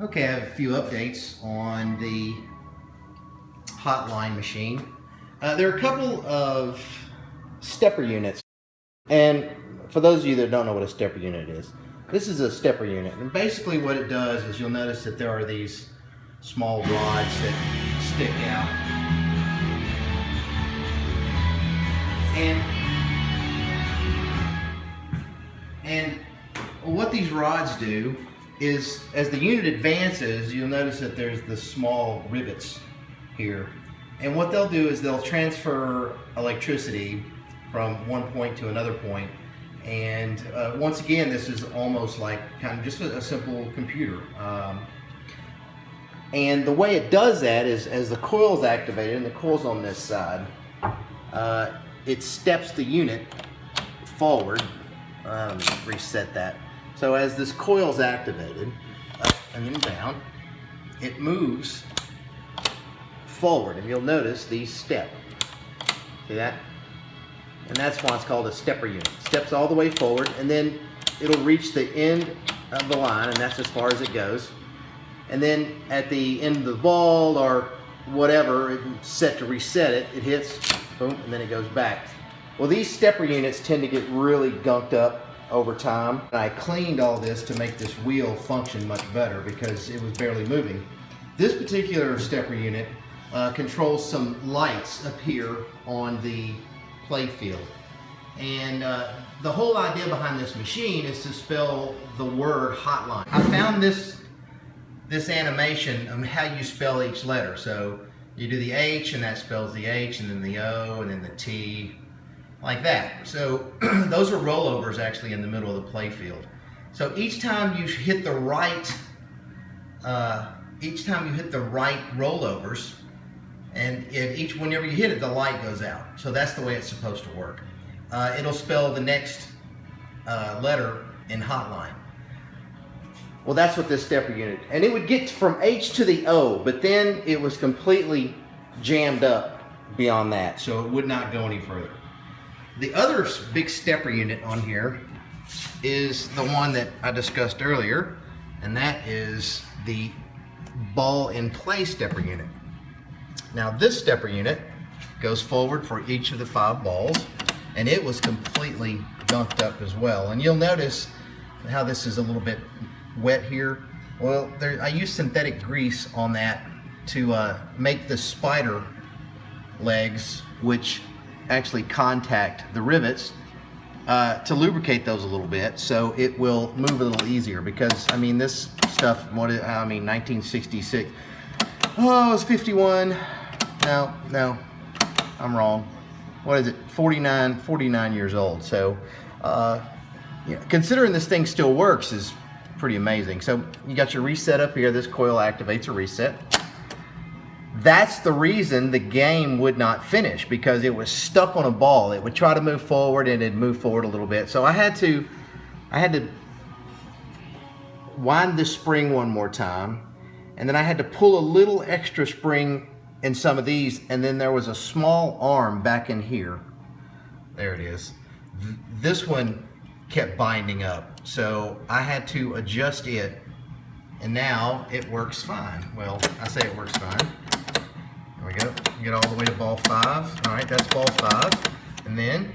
Okay, I have a few updates on the hotline machine. There are a couple of stepper units, and for those of you that don't know what a stepper unit is, this is a stepper unit, and basically what it does is you'll notice that there are these small rods that stick out, and what these rods do is, as the unit advances, you'll notice that there's the small rivets here. And what they'll do is they'll transfer electricity from one point to another point. And once again, this is almost like kind of just a simple computer. And the way it does that is, as the coil's activated, and the coil's on this side, it steps the unit forward. Let me reset that. So as this coil's activated, up and then down, it moves forward, and you'll notice these step. See that? And that's why it's called a stepper unit. Steps all the way forward, and then it'll reach the end of the line, and that's as far as it goes. And then at the end of the ball or whatever, it's set to reset it, it hits, boom, and then it goes back. Well, these stepper units tend to get really gunked up over time. I cleaned all this to make this wheel function much better because it was barely moving. This particular stepper unit controls some lights up here on the Playfield. And the whole idea behind this machine is to spell the word hotline. I found this animation of how you spell each letter. So you do the H, and that spells the H, and then the O, and then the T, like that. So those are rollovers actually in the middle of the Playfield. So each time you hit the right, rollovers, and whenever you hit it, the light goes out. So that's the way it's supposed to work. It'll spell the next letter in hotline. Well, that's what this stepper unit, and it would get from H to the O, but then it was completely jammed up beyond that, so it would not go any further. The other big stepper unit on here is the one that I discussed earlier, and that is the ball in play stepper unit. Now this stepper unit goes forward for each of the 5 balls, and it was completely gunked up as well. And you'll notice how this is a little bit wet here. Well, I used synthetic grease on that to make the spider legs, which actually contact the rivets, to lubricate those a little bit so it will move a little easier. Because I mean, this stuff, 1966, oh, it's 51. No, I'm wrong. What is it? 49 years old. So considering this thing still works is pretty amazing. So you got your reset up here. This coil activates a reset. That's the reason the game would not finish, because it was stuck on a ball. It would try to move forward, and it'd move forward a little bit. So I had to wind this spring one more time, and then I had to pull a little extra spring in some of these, and then there was a small arm back in here. There it is. This one kept binding up, so I had to adjust it, and now it works fine. Well, I say it works fine. There we go. You get all the way to ball 5. All right, that's ball 5. And then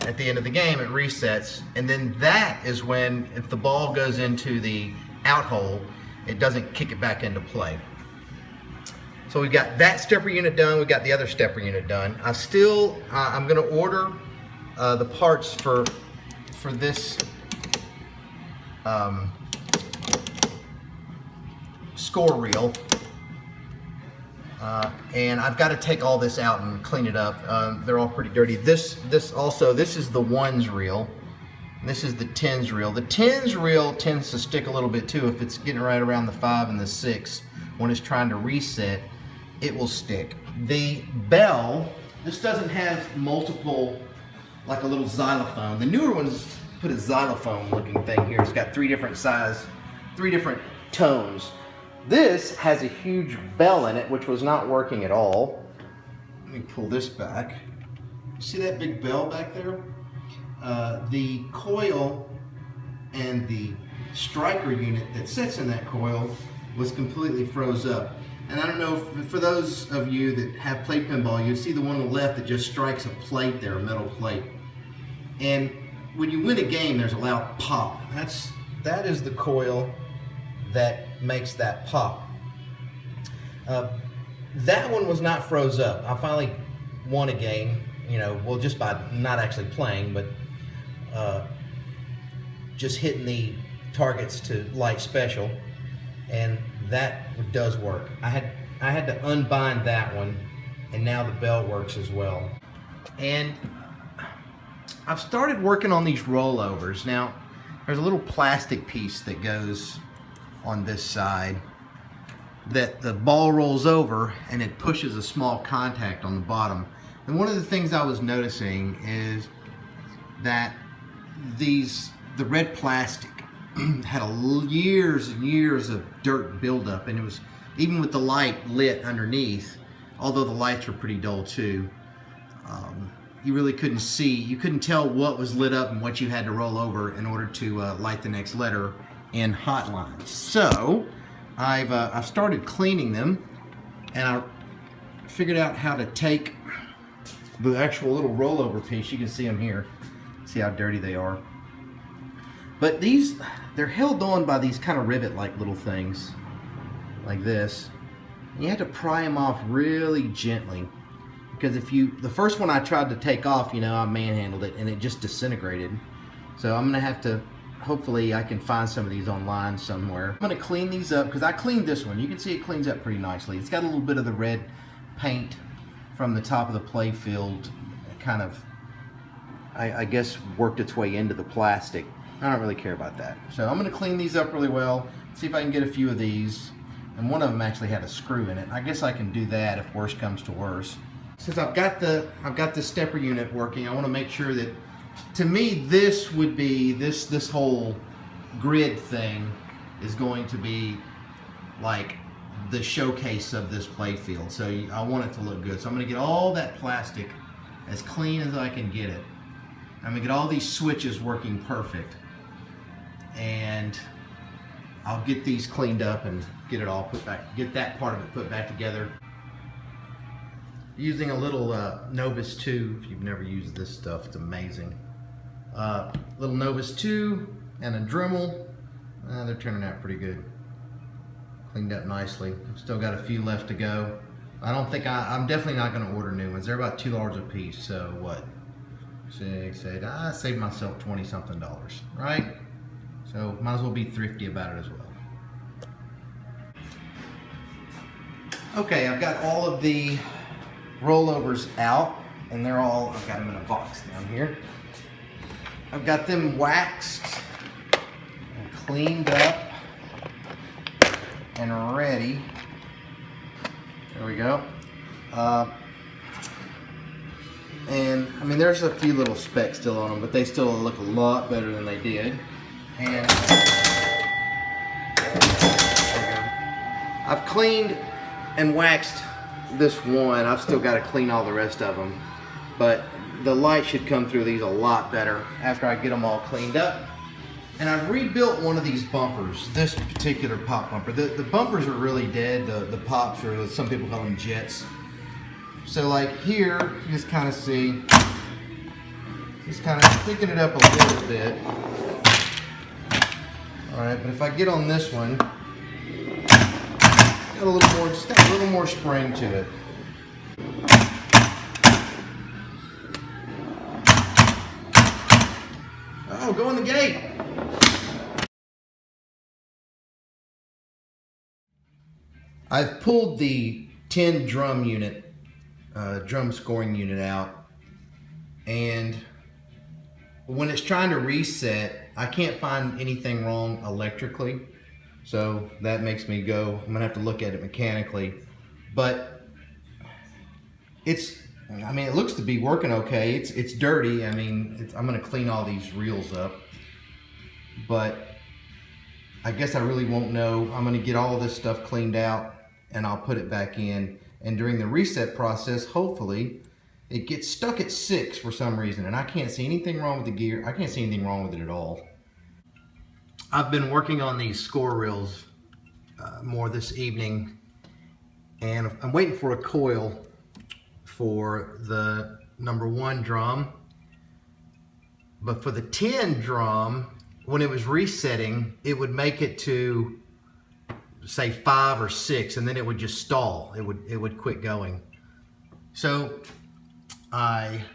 at the end of the game, it resets. And then that is when, if the ball goes into the out hole, it doesn't kick it back into play. So we've got that stepper unit done. We've got the other stepper unit done. I'm going to order the parts for this score reel. And I've got to take all this out and clean it up. They're all pretty dirty. This is the ones reel. This is the tens reel. The tens reel tends to stick a little bit too. If it's getting right around the 5 and the 6, when it's trying to reset, it will stick. The bell, this doesn't have multiple, like a little xylophone. The newer ones put a xylophone looking thing here. It's got 3 different size, 3 different tones. This has a huge bell in it, which was not working at all. Let me pull this back. See that big bell back there? The coil and the striker unit that sits in that coil was completely froze up. And I don't know, for those of you that have played pinball, you see the one on the left that just strikes a plate there, a metal plate. And when you win a game, there's a loud pop. That is the coil that makes that pop. That one was not froze up. I finally won a game, you know, well, just by not actually playing, but just hitting the targets to light special, and that does work. I had to unbind that one, and now the bell works as well. And I've started working on these rollovers. Now, there's a little plastic piece that goes on this side that the ball rolls over and it pushes a small contact on the bottom. And one of the things I was noticing is that the red plastic had years and years of dirt buildup, and it was, even with the light lit underneath, although the lights were pretty dull too, you really couldn't see, you couldn't tell what was lit up and what you had to roll over in order to light the next letter in hot lines. So I've started cleaning them, and I figured out how to take the actual little rollover piece. You can see them here. See how dirty they are. But these, they're held on by these kind of rivet-like little things, like this. And you have to pry them off really gently, because the first one I tried to take off, you know, I manhandled it and it just disintegrated. So I'm gonna have to, hopefully I can find some of these online somewhere. I'm gonna clean these up, because I cleaned this one. You can see it cleans up pretty nicely. It's got a little bit of the red paint from the top of the Playfield, kind of, I guess, worked its way into the plastic. I don't really care about that. So I'm gonna clean these up really well, see if I can get a few of these. And one of them actually had a screw in it. I guess I can do that if worse comes to worse. Since I've got the stepper unit working, I want to make sure that, to me, this would be, this whole grid thing is going to be like the showcase of this Playfield. So I want it to look good. So I'm going to get all that plastic as clean as I can get it. I'm going to get all these switches working perfect. And I'll get these cleaned up and get it all put back, get that part of it put back together. Using a little Novus 2, if you've never used this stuff, it's amazing. Little Novus 2 and a Dremel. They're turning out pretty good. Cleaned up nicely. Still got a few left to go. I don't think I'm definitely not going to order new ones. They're about $2 a piece, so what? 6, 8, I saved myself $20-something, right? So might as well be thrifty about it as well. Okay, I've got all of the rollovers out, and they're all, I've got them in a box down here. I've got them waxed and cleaned up and ready. There we go. And I mean, there's a few little specks still on them, but they still look a lot better than they did. And I've cleaned and waxed this one. I've still got to clean all the rest of them, but the light should come through these a lot better after I get them all cleaned up. And I've rebuilt one of these bumpers, this particular pop bumper. The bumpers are really dead. The pops are, some people call them jets. So like here, you just kind of see, just kind of picking it up a little bit. All right, but if I get on this one, got a little more, just got a little more spring to it. Oh, go in the gate. I've pulled the 10 drum unit, drum scoring unit out, and when it's trying to reset, I can't find anything wrong electrically. So that makes me go, I'm gonna have to look at it mechanically. But it's, I mean, it looks to be working okay. It's dirty. I mean, I'm gonna clean all these reels up. But I guess I really won't know. I'm gonna get all of this stuff cleaned out and I'll put it back in. And during the reset process, hopefully, it gets stuck at 6 for some reason. And I can't see anything wrong with the gear. I can't see anything wrong with it at all. I've been working on these score reels more this evening, and I'm waiting for a coil for the #1 drum. But for the 10 drum, when it was resetting, it would make it to say 5 or 6, and then it would just stall. It would quit going. So I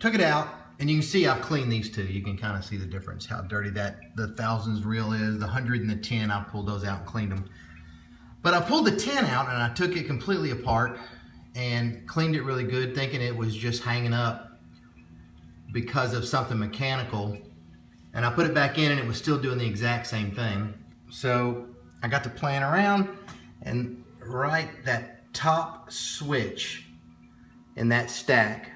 took it out, and you can see I've cleaned these two. You can kind of see the difference, how dirty the thousands reel is. The 100 and the 10, I pulled those out and cleaned them. But I pulled the 10 out and I took it completely apart and cleaned it really good, thinking it was just hanging up because of something mechanical. And I put it back in and it was still doing the exact same thing. So I got to playing around, and right that top switch in that stack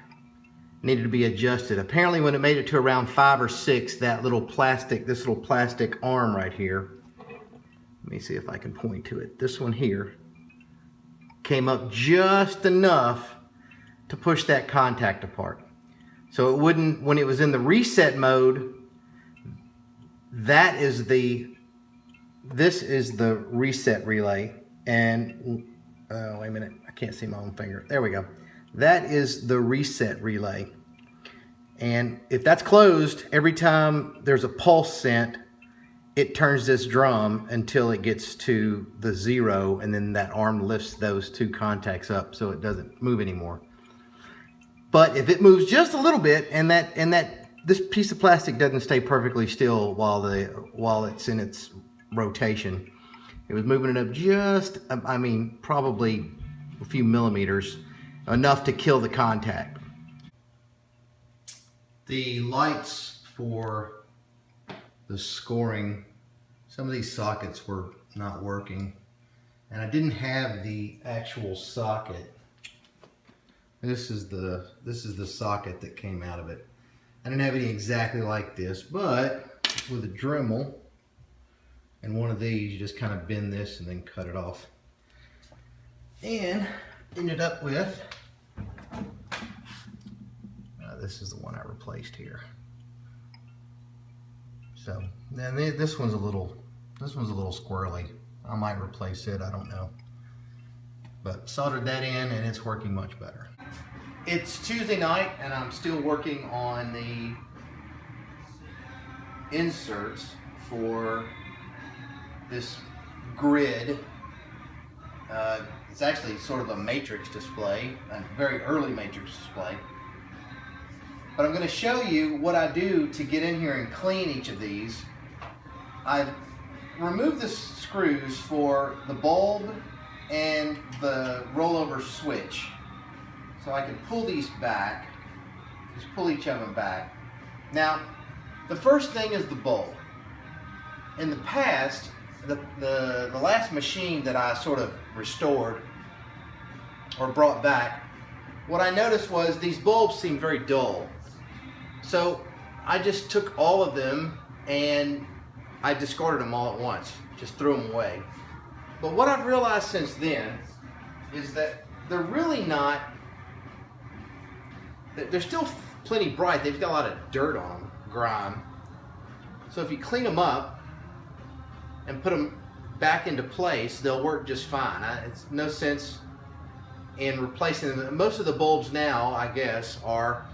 needed to be adjusted. Apparently when it made it to around 5 or 6, this little plastic arm right here, let me see if I can point to it. This one here came up just enough to push that contact apart. So it wouldn't, when it was in the reset mode, this is the reset relay. And, wait a minute, I can't see my own finger. There we go. That is the reset relay. And if that's closed, every time there's a pulse sent, it turns this drum until it gets to the 0, and then that arm lifts those two contacts up so it doesn't move anymore. But if it moves just a little bit, and this piece of plastic doesn't stay perfectly still while it's in its rotation, it was moving it up just, I mean, probably a few millimeters, enough to kill the contact. The lights for the scoring, some of these sockets were not working, and I didn't have the actual socket. This is the socket that came out of it. I didn't have any exactly like this, but with a Dremel and one of these, you just kind of bend this and then cut it off. And ended up with, this is the one I replaced here. So then this one's a little squirrely. I might replace it, I don't know. But soldered that in and it's working much better. It's Tuesday night and I'm still working on the inserts for this grid. It's actually sort of a matrix display, a very early matrix display. But I'm going to show you what I do to get in here and clean each of these. I've removed the screws for the bulb and the rollover switch. So I can pull these back, just pull each of them back. Now, the first thing is the bulb. In the past, the last machine that I sort of restored or brought back, what I noticed was these bulbs seemed very dull. So I just took all of them and I discarded them all at once, just threw them away. But what I've realized since then is that they're really not, they're still plenty bright. They've got a lot of dirt on them, grime. So if you clean them up and put them back into place, they'll work just fine. It's no sense in replacing them. Most of the bulbs now, I guess, are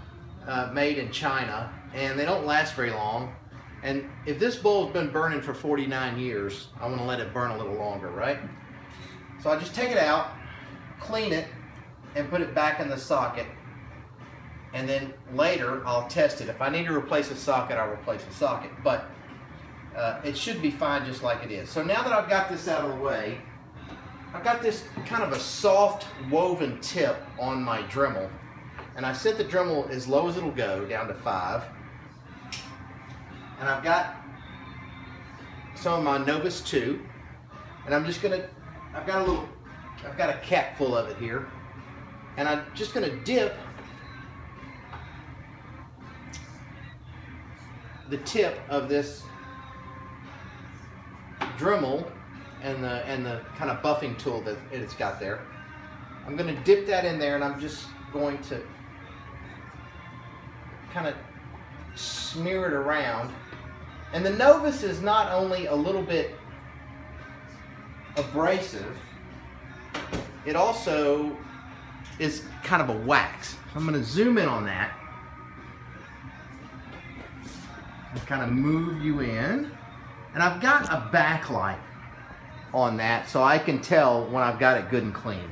made in China, and they don't last very long. And if this bulb's been burning for 49 years, I want to let it burn a little longer, right? So I just take it out, clean it, and put it back in the socket. And then later, I'll test it. If I need to replace a socket, I'll replace the socket. But it should be fine just like it is. So now that I've got this out of the way, I've got this kind of a soft woven tip on my Dremel. And I set the Dremel as low as it'll go, down to 5. And I've got some of my Novus 2. And I'm just gonna, I've got a cap full of it here. And I'm just gonna dip the tip of this Dremel and the kind of buffing tool that it's got there. I'm going to dip that in there, and I'm just going to kind of smear it around And the Novus is not only a little bit abrasive, it also is kind of a wax. So I'm going to zoom in on that and kind of move you in. And I've got a backlight on that so I can tell when I've got it good and clean.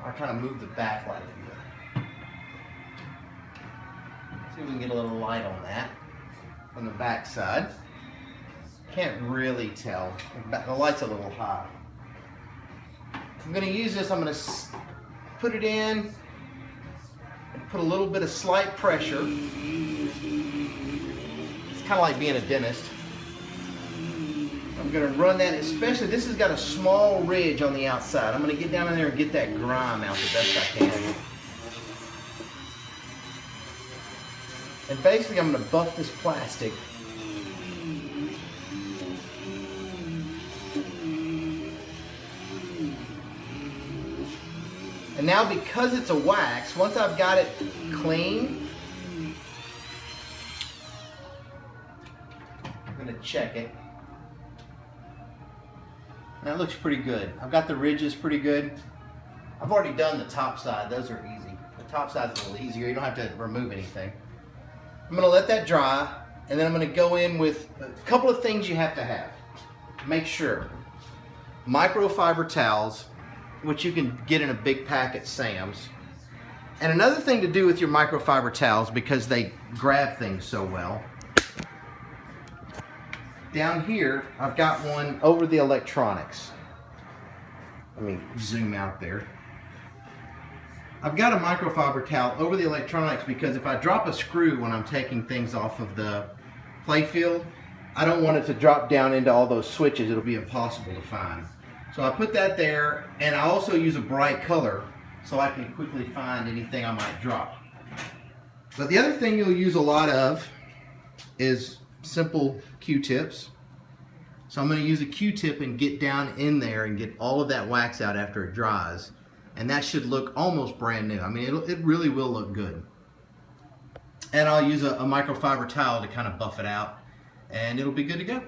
I'll kind of move the backlight a bit. See if we can get a little light on that from the back side. Can't really tell. The light's a little high. I'm going to use this. I'm going to put it in and put a little bit of slight pressure. It's kind of like being a dentist. I'm going to run that, especially this has got a small ridge on the outside. I'm going to get down in there and get that grime out the best I can. And basically I'm going to buff this plastic. And now because it's a wax, once I've got it clean, I'm going to check it. That looks pretty good. I've got the ridges pretty good. I've already done the top side. Those are easy. The top side's a little easier. You don't have to remove anything. I'm going to let that dry, and then I'm going to go in with a couple of things you have to have. Make sure. Microfiber towels, which you can get in a big pack at Sam's. And another thing to do with your microfiber towels, because they grab things so well, down here, I've got one over the electronics. Let me zoom out there. I've got a microfiber towel over the electronics because if I drop a screw when I'm taking things off of the Playfield, I don't want it to drop down into all those switches. It'll be impossible to find. So I put that there, and I also use a bright color so I can quickly find anything I might drop. But the other thing you'll use a lot of is simple Q-tips. So I'm going to use a Q-tip and get down in there and get all of that wax out after it dries. And that should look almost brand new. I mean, it really will look good. And I'll use a microfiber towel to kind of buff it out, and it'll be good to go.